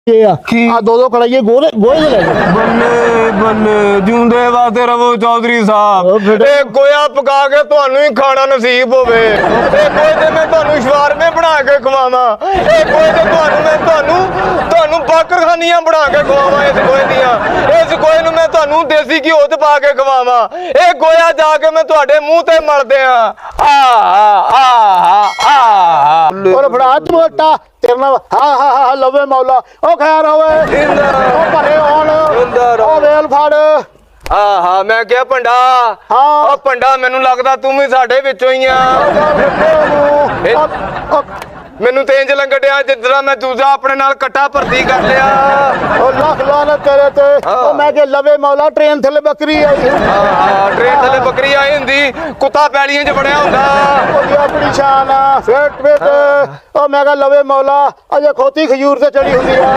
दो कड़ाइए गोले गोले ले बल्ले बल्ले जिंदे वास्ते रवो चौधरी साहब ਇਹ ਗੋਇਆ ਪਕਾ ਕੇ ਤੁਹਾਨੂੰ ਹੀ ਖਾਣਾ ਨਸੀਬ ਹੋਵੇ ਇਹ ਗੋਏ ਤੇ ਮੈਂ ਤੁਹਾਨੂੰ ਸ਼ਵਾਰਮੇ ਬਣਾ ਕੇ ਖਵਾਵਾਂ ਇਹ ਗੋਏ ਤੇ ਤੁਹਾਨੂੰ ਬਾਕਰਖਾਨੀਆਂ ਬਣਾ ਕੇ ਖਵਾਵਾਂ ਇਸ ਗੋਏ ਨੂੰ ਮੈਂ ਤੁਹਾਨੂੰ ਦੇਸੀ ਘਿਓ ਚ ਪਾ ਕੇ ਖਵਾਵਾਂ ਇਹ ਗੋਇਆ ਜਾ ਕੇ ਮੈਂ ਤੁਹਾਡੇ ਮੂੰਹ ਤੇ ਮਲਦੇ ਆ और फड़ाच मोटा तेरे नाल हा लवे मौला ओ खैर होवे ओ भरे होण ओ वेल फड़ ਆਹਾ ਮੈਂ ਕਿਹਾ ਭੰਡਾ ਹਾਂ ਉਹ ਭੰਡਾ ਮੈਨੂੰ ਲੱਗਦਾ ਤੂੰ ਵੀ ਸਾਡੇ ਵਿੱਚੋਂ ਹੀ ਆ ਮੈਨੂੰ ਤੇ ਇੰਜ ਲੰਗੜਿਆ ਜਿੱਦਾਂ ਮੈਂ ਦੂਜਾ ਆਪਣੇ ਨਾਲ ਕੱਟਾ ਭਰਤੀ ਕਰ ਲਿਆ ओ लाख लानत तेरे ते ओ मैं के लवे मौला ट्रेन थले बकरी आई ਹਾਂ ਟ੍ਰੇਨ ਥੱਲੇ ਬੱਕਰੀ ਆਈ ਹੁੰਦੀ ਕੁੱਤਾ ਪੈਲੀਆਂ 'ਚ ਬੜਿਆ ਹੁੰਦਾ ओ अपनी शान आ फिट फिट ओ मैं का लवे मौला अजे खोती खजूर से चढ़ी हुंदी आ